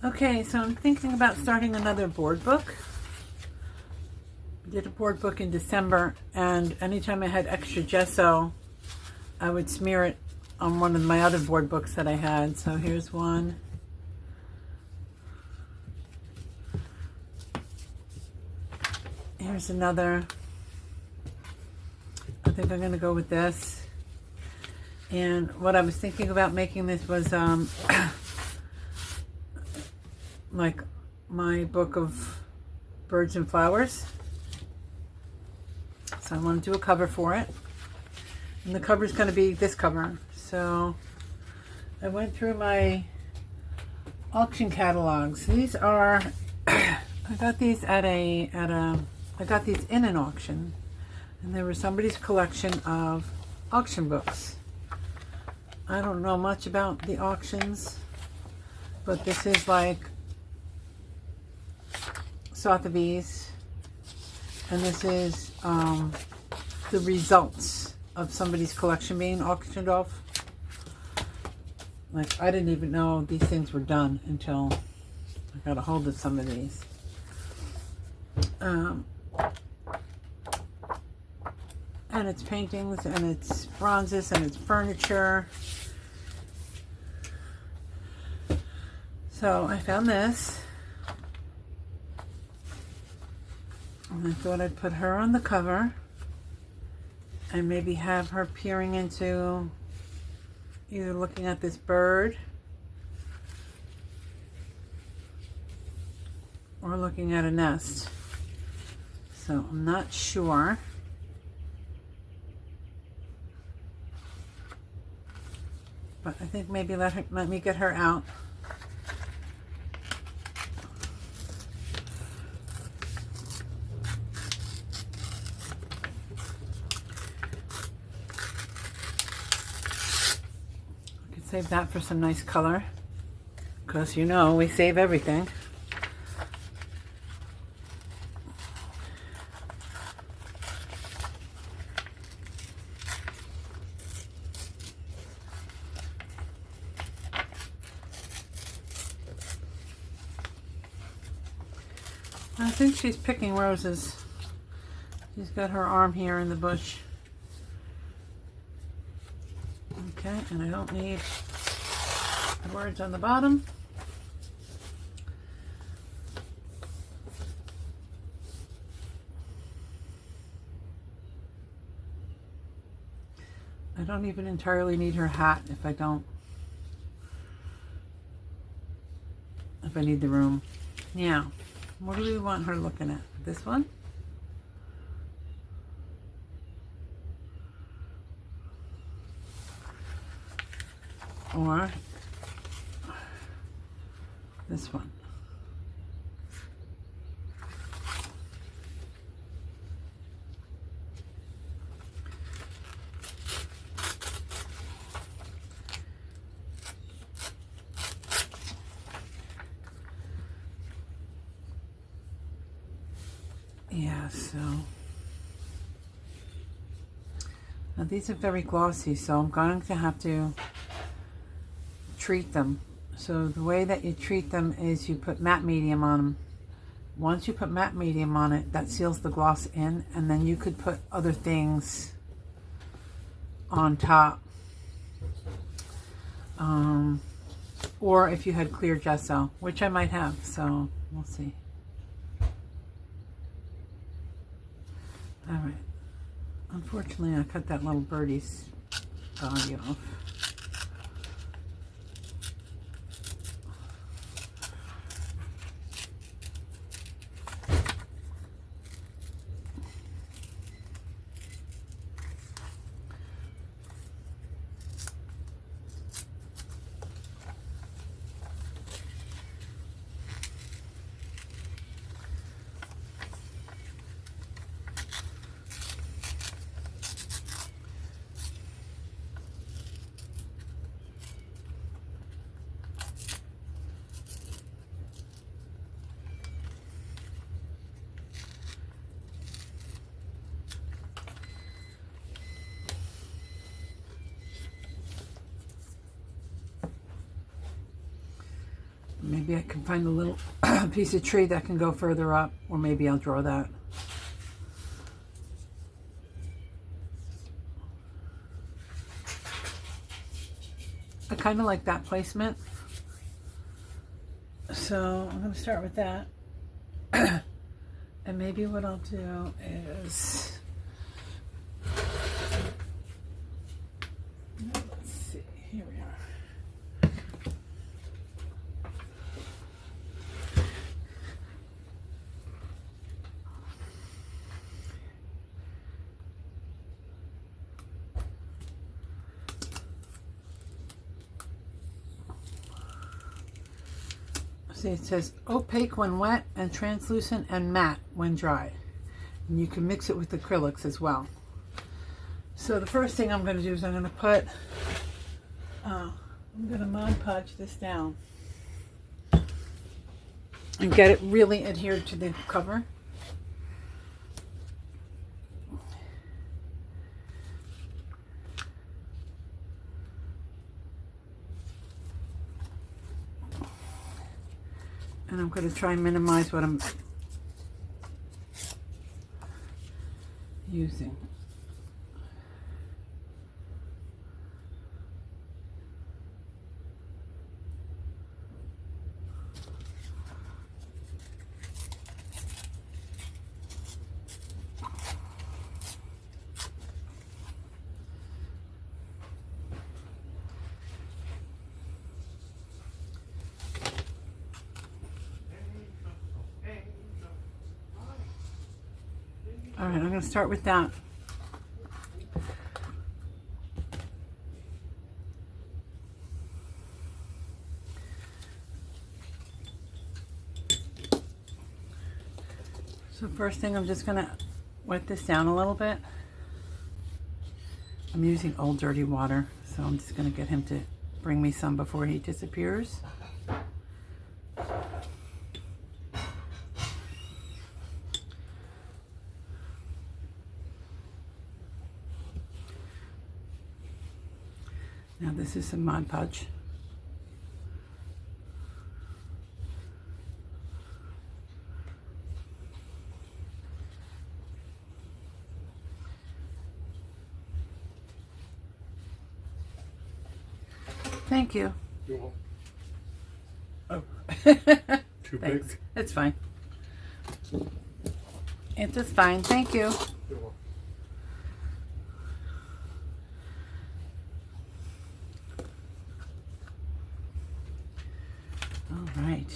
Okay, so I'm thinking about starting another board book. I did a board book in December, and anytime I had extra gesso, I would smear it on one of my other board books that I had. So here's one. Here's another. I think I'm going to go with this. And what I was thinking about making this was like my book of birds and flowers. So I want to do a cover for it. And the cover is going to be this cover. So I went through my auction catalogs. These are, I got these I got these in an auction. And they were somebody's collection of auction books. I don't know much about the auctions, but this is like Sotheby's, and this is the results of somebody's collection being auctioned off. Like, I didn't even know these things were done until I got a hold of some of these. And it's paintings, and it's bronzes, and it's furniture. So I found this. And I thought I'd put her on the cover and maybe have her peering into either looking at this bird or looking at a nest. So I'm not sure. But I think maybe let me get her out. Save that for some nice color, because you know we save everything. I think she's picking roses. She's got her arm here in the bush. Okay, and I don't need the words on the bottom. I don't even entirely need her hat if I need the room. Now, what do we want her looking at? This one? Or this one? Yeah, so now these are very glossy, so I'm going to have to treat them. So the way that you treat them is you put matte medium on them. Once you put matte medium on it, that seals the gloss in, and then you could put other things on top. Or if you had clear gesso, which I might have, so we'll see. All right. Unfortunately, I cut that little birdie's body off. Maybe I can find a little piece of tree that can go further up, or maybe I'll draw that. I kind of like that placement. So I'm going to start with that. And maybe what I'll do is, let's see, here we are. See, it says opaque when wet and translucent and matte when dry. And you can mix it with acrylics as well. So the first thing I'm going to do is I'm going to put, I'm going to Mod Podge this down and get it really adhered to the cover. And I'm going to try and minimize what I'm using. All right, I'm going to start with that. So first thing, I'm just going to wet this down a little bit. I'm using old dirty water, so I'm just going to get him to bring me some before he disappears. Now this is some Mod Podge. Thank you. You're welcome. Oh. Too Thanks. big? It's fine. It's just fine. Thank you. You're welcome. All right.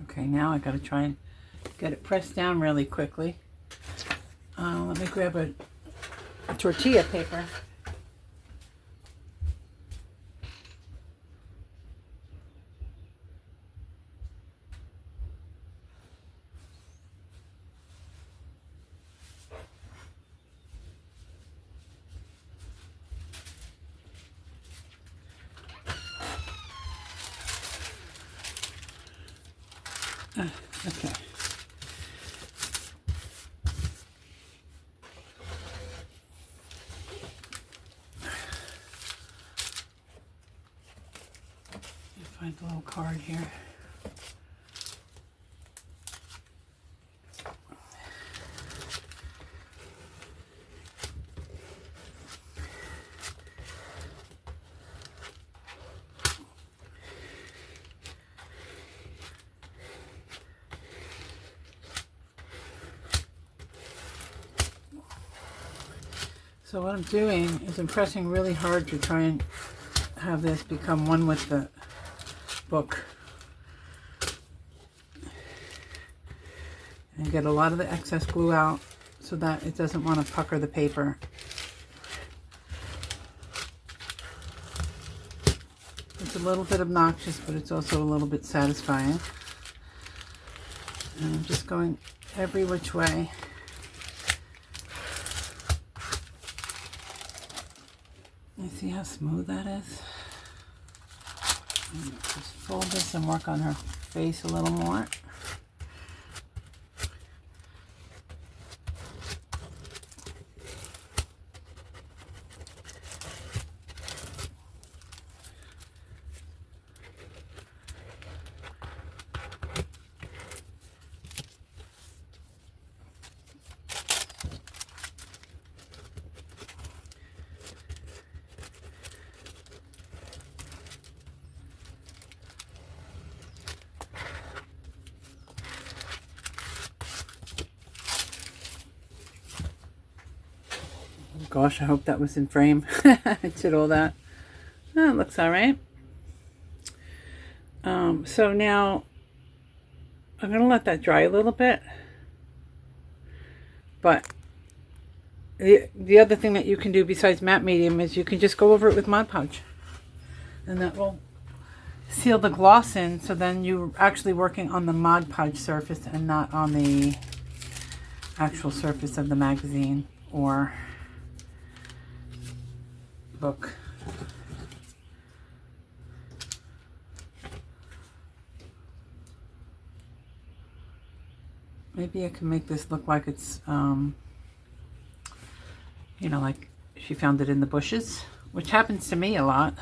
Okay, now I got to try and get it pressed down really quickly. Let me grab a tortilla paper. Okay. Find the little card here. So what I'm doing is I'm pressing really hard to try and have this become one with the book and get a lot of the excess glue out so that it doesn't want to pucker the paper. It's a little bit obnoxious, but it's also a little bit satisfying. And I'm just going every which way. You see how smooth that is? Just fold this and work on her face a little more. Gosh, I hope that was in frame. I did all that. Oh, it looks all right. So now I'm going to let that dry a little bit. But the other thing that you can do besides matte medium is you can just go over it with Mod Podge. And that will seal the gloss in, so then you're actually working on the Mod Podge surface and not on the actual surface of the magazine or book. Maybe I can make this look like it's, you know, like she found it in the bushes, which happens to me a lot.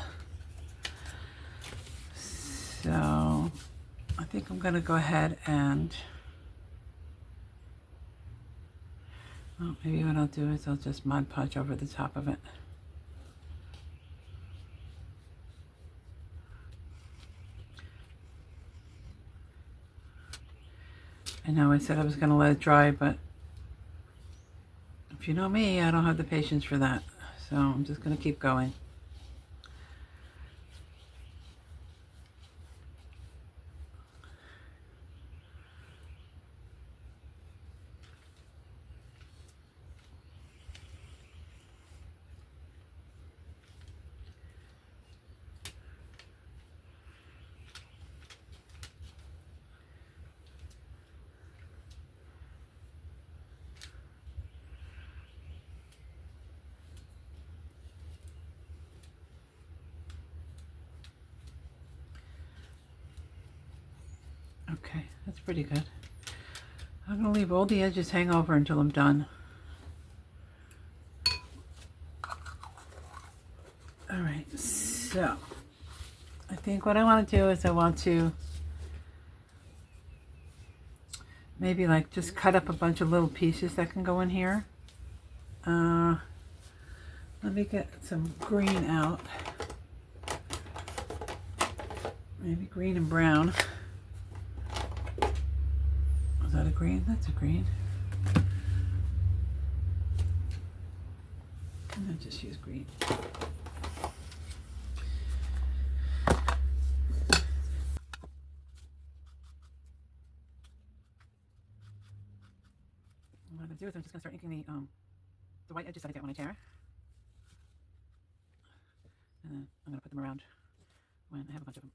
So I think I'm going to go ahead and, well, maybe what I'll do is I'll just Mod Podge over the top of it. I know I said I was going to let it dry, but if you know me, I don't have the patience for that. So I'm just going to keep going. Okay, that's pretty good. I'm going to leave all the edges hang over until I'm done. Alright, so I think what I want to do is I want to maybe like just cut up a bunch of little pieces that can go in here. Let me get some green out. Maybe green and brown. Is that a green? That's a green. And I'll just use green. What I'm going to do is I'm just going to start inking the white edges that I get when I tear. And then I'm going to put them around when I have a bunch of them.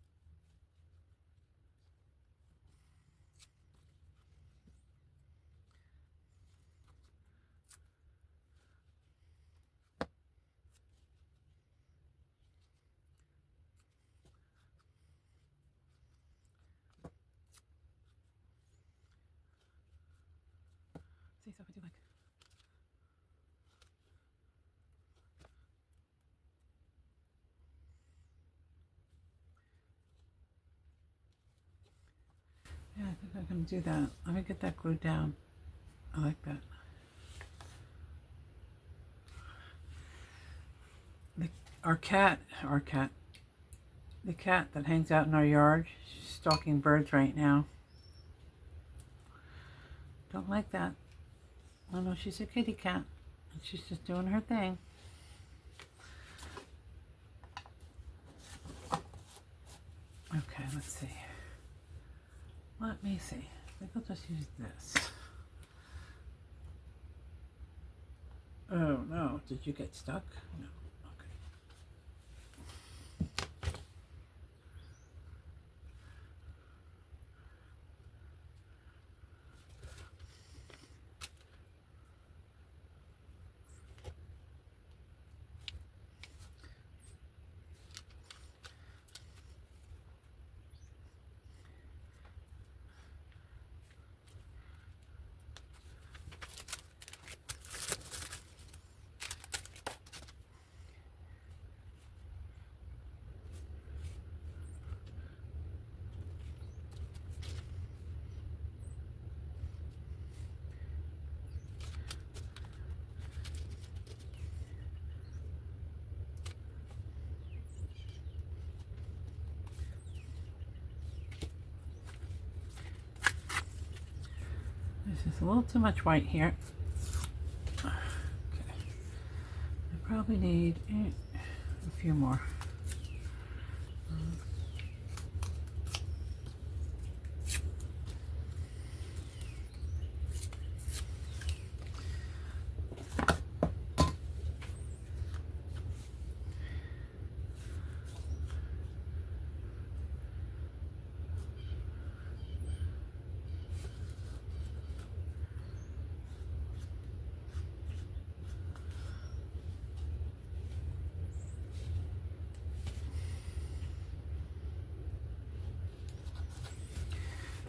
See, so I do like. Yeah, I think I'm going to do that. Let me get that glued down. I like that. The cat that hangs out in our yard, she's stalking birds right now. Don't like that. Oh no, she's a kitty cat. And she's just doing her thing. let's see. Let me see. I think I'll just use this. Oh no, did you get stuck? No. This is a little too much white here. Okay. I probably need a few more.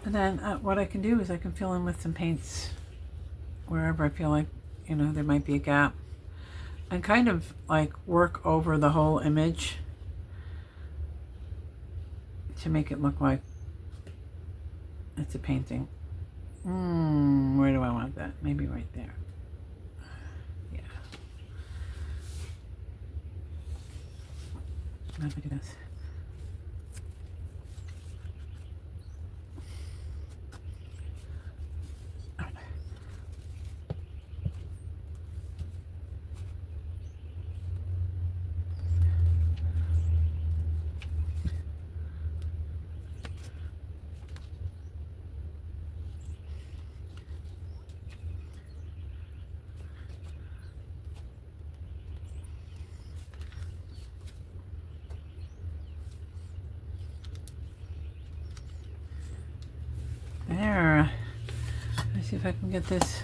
And then what I can do is I can fill in with some paints wherever I feel like, you know, there might be a gap. And kind of like work over the whole image to make it look like it's a painting. Where do I want that? Maybe right there. Yeah. Let me do this. There. Let's see if I can get this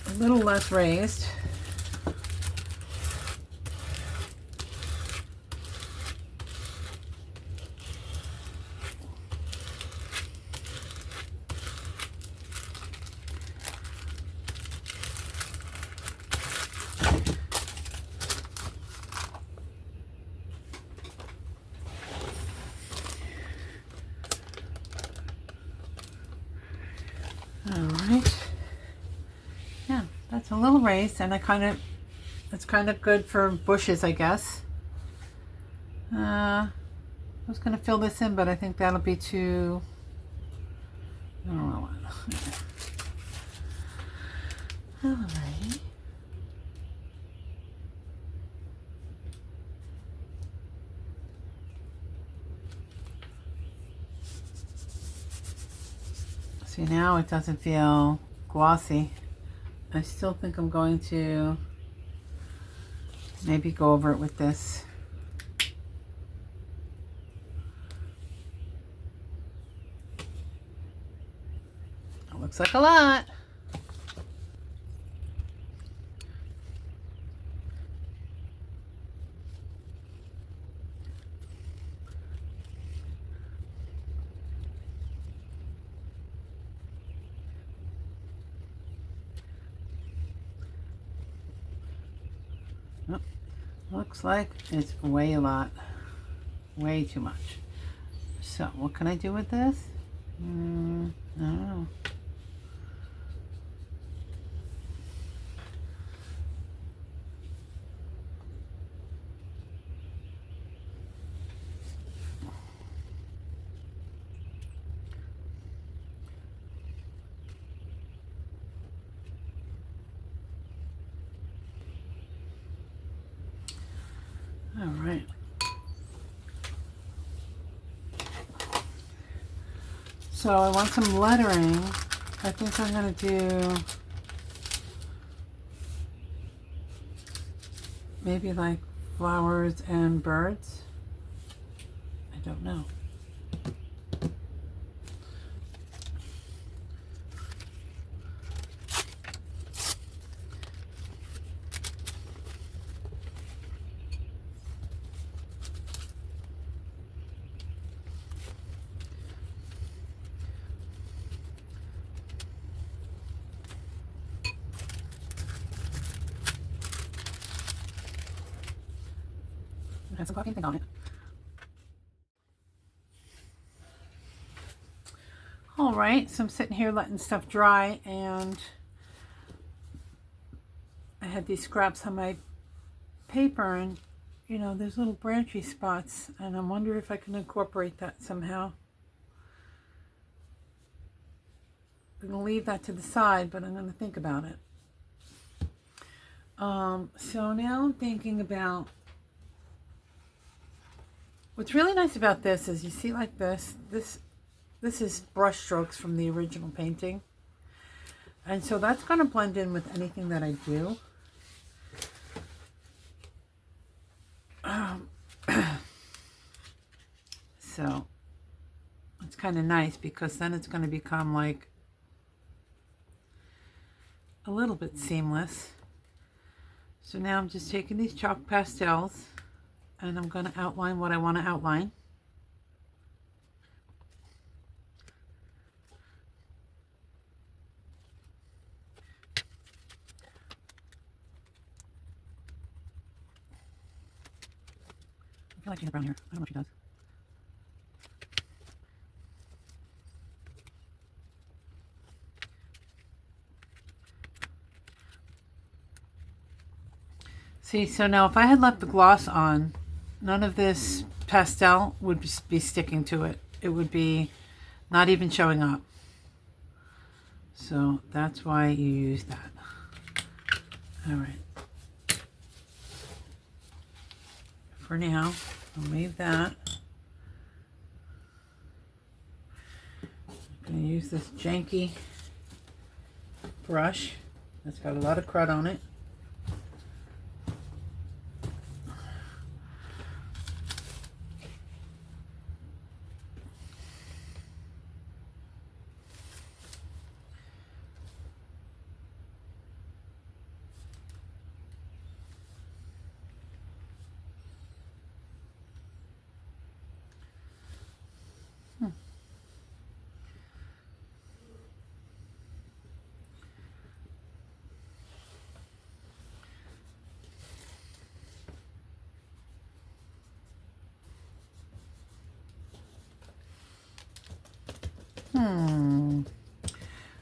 a little less raised. Alright, yeah, that's a little raised, and it's kind of good for bushes, I guess. I was going to fill this in, but I think that'll be too, I don't know what. Alright. See, now it doesn't feel glossy. I still think I'm going to maybe go over it with this. It looks like a lot. Looks like it's way a lot. Way too much. So what can I do with this? I don't know. All right. So I want some lettering. I think I'm going to do maybe like flowers and birds. I don't know. It has some coffee and thing on it. All right, so I'm sitting here letting stuff dry, and I had these scraps on my paper, and you know, there's little branchy spots, and I'm wondering if I can incorporate that somehow. I'm going to leave that to the side, but I'm going to think about it. So now I'm thinking about, what's really nice about this is, you see like this is brush strokes from the original painting. And so that's going to blend in with anything that I do. So it's kind of nice, because then it's going to become like a little bit seamless. So now I'm just taking these chalk pastels, and I'm going to outline what I want to outline. I feel like she has brown hair. I don't know if she does. See, so now if I had left the gloss on, none of this pastel would be sticking to it. It would be not even showing up. So that's why you use that. All right. For now, I'll leave that. I'm going to use this janky brush that's got a lot of crud on it.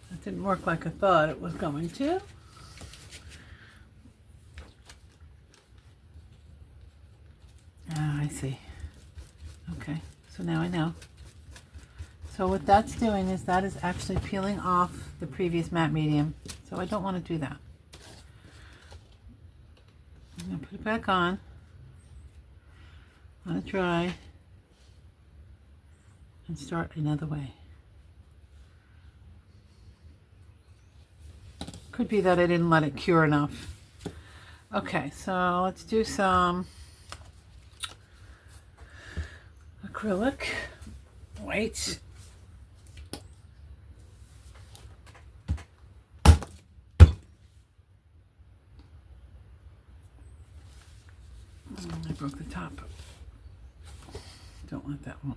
That didn't work like I thought it was going to. Ah, I see. Okay, so now I know. So what that's doing is that is actually peeling off the previous matte medium. So I don't want to do that. I'm going to put it back on. Let it dry. And start another way. Could be that I didn't let it cure enough. Okay, so let's do some acrylic. Wait. I broke the top. Don't want that one.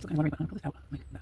So I'm going to pull this out like that.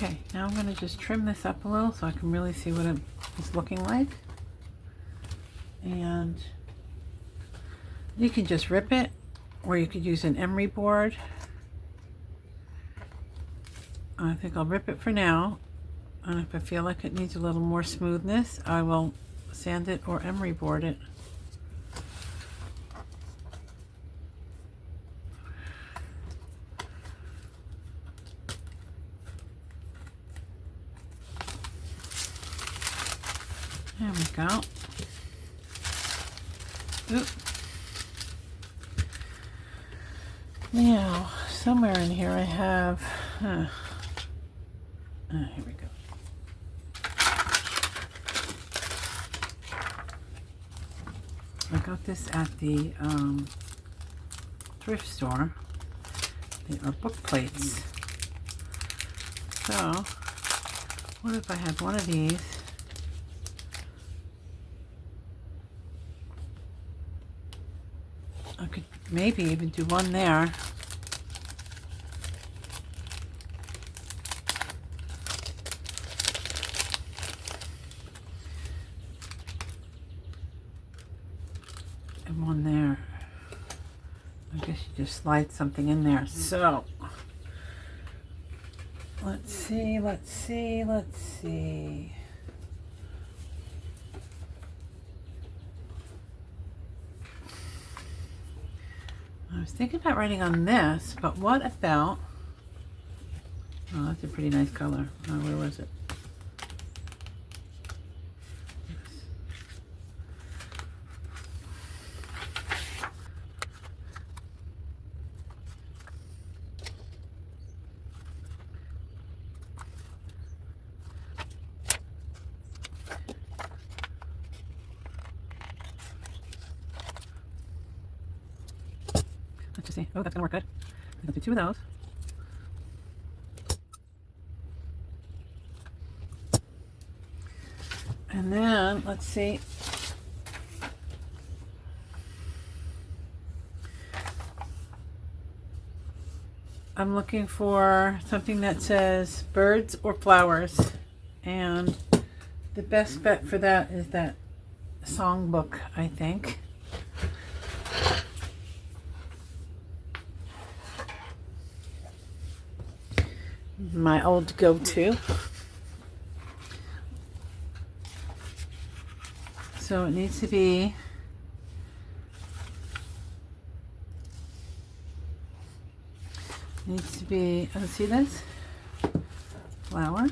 Okay, now I'm going to just trim this up a little so I can really see what it's looking like. And you can just rip it, or you could use an emery board. I think I'll rip it for now, and if I feel like it needs a little more smoothness, I will sand it or emery board it. There we go. Oop. Now, somewhere in here I have, here we go. I got this at the thrift store. They are book plates. So, what if I had one of these? I could maybe even do one there. And one there. I guess you just slide something in there. So, let's see. I was thinking about writing on this, but what about, oh, that's a pretty nice color. Oh, where was it? Let's just see. Oh, that's gonna work good. I'll do 2 of those. And then, let's see. I'm looking for something that says birds or flowers. And the best bet for that is that songbook, I think. My old go-to. So it needs to be oh, see this? Flower.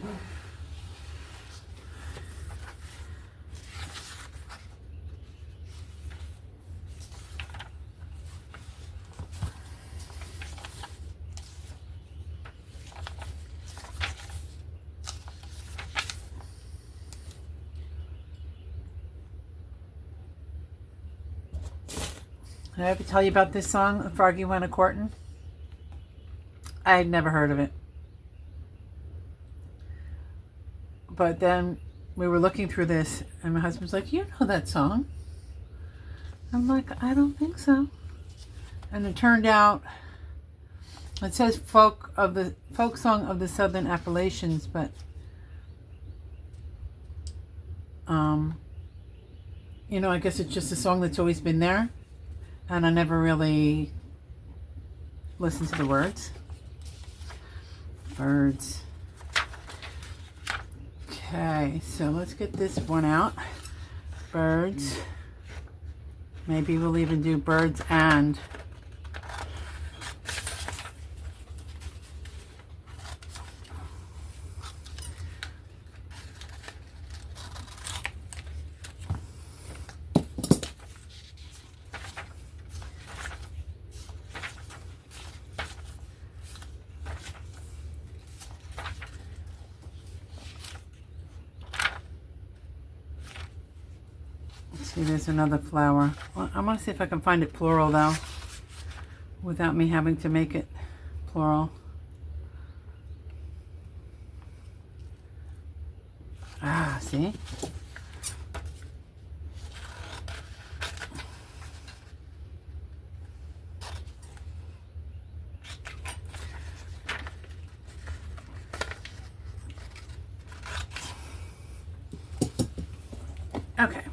Did I ever tell you about this song, A Froggy Went A-Courtin'? I had never heard of it. But then we were looking through this, and my husband's like, you know that song? I'm like, I don't think so. And it turned out, it says folk song of the Southern Appalachians, but you know, I guess it's just a song that's always been there. And I never really listened to the words. Birds. Okay, so let's get this one out. Birds. Maybe we'll even do birds and. See, there's another flower. Well, I want to see if I can find it plural though, without me having to make it plural. Ah, see? Okay.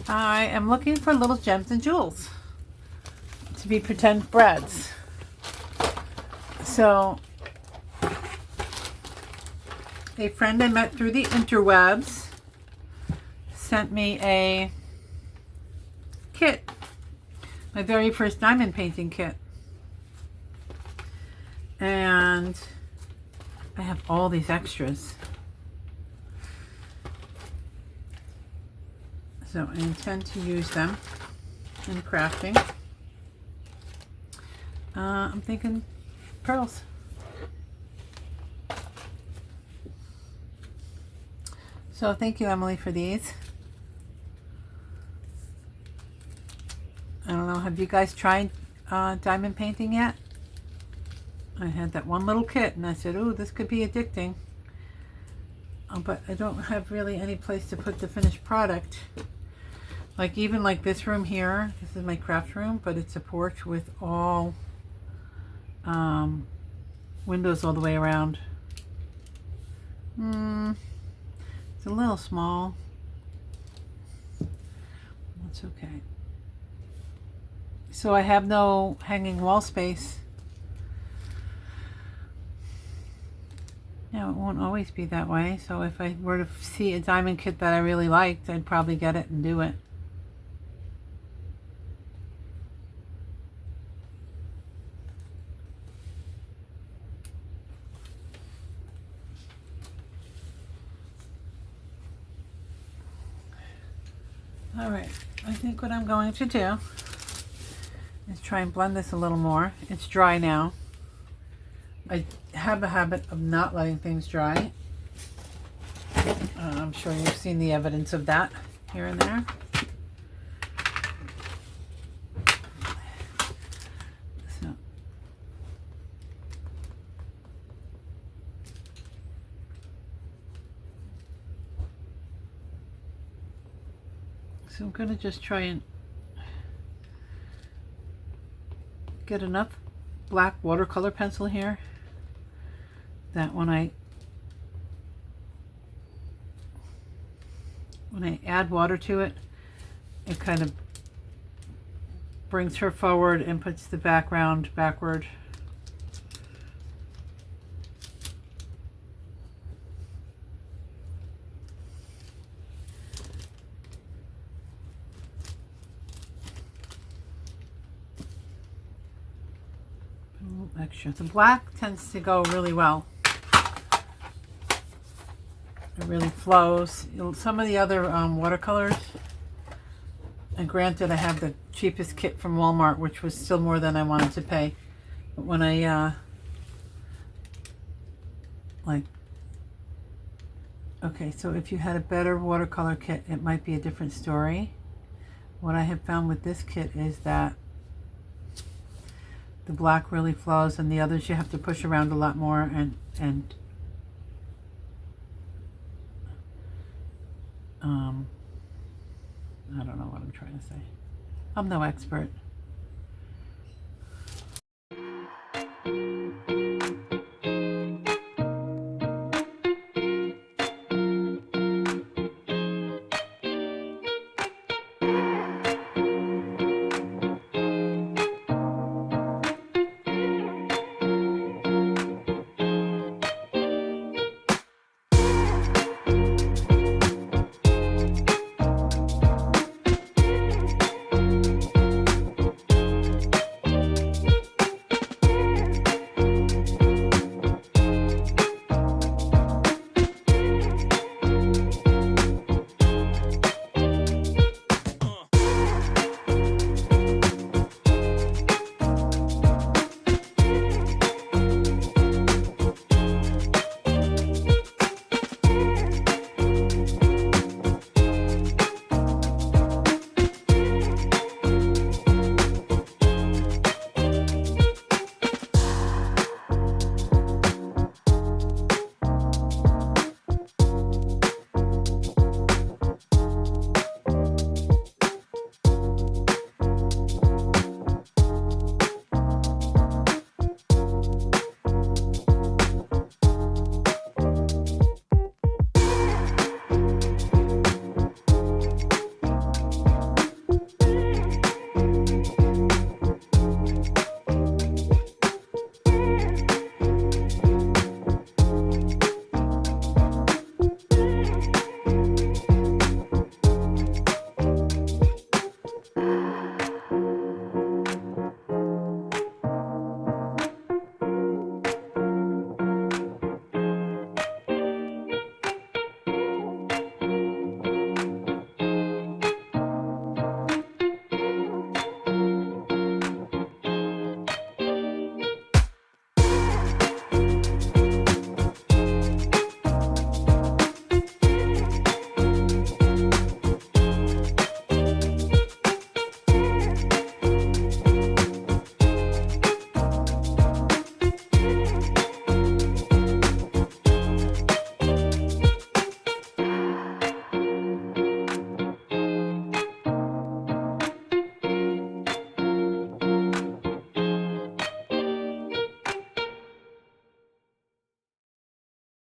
I am looking for little gems and jewels to be pretend breads. So, a friend I met through the interwebs sent me a kit, my very first diamond painting kit. And I have all these extras. So I intend to use them in crafting. I'm thinking pearls. So thank you, Emily, for these. I don't know, have you guys tried diamond painting yet? I had that one little kit and I said, oh, this could be addicting. But I don't have really any place to put the finished product. Like even like this room here, this is my craft room, but it's a porch with all windows all the way around. It's a little small. That's okay. So I have no hanging wall space. Now, it won't always be that way, so if I were to see a diamond kit that I really liked, I'd probably get it and do it. Alright, I think what I'm going to do is try and blend this a little more. It's dry now. I have a habit of not letting things dry. I'm sure you've seen the evidence of that here and there. So I'm going to just try and get enough black watercolor pencil here that when I add water to it, it kind of brings her forward and puts the background backward. Extra. The black tends to go really well. It really flows. Some of the other watercolors, and granted I have the cheapest kit from Walmart, which was still more than I wanted to pay, but when I okay, so if you had a better watercolor kit, it might be a different story. What I have found with this kit is that the black really flows, and the others you have to push around a lot more and I don't know what I'm trying to say. I'm no expert.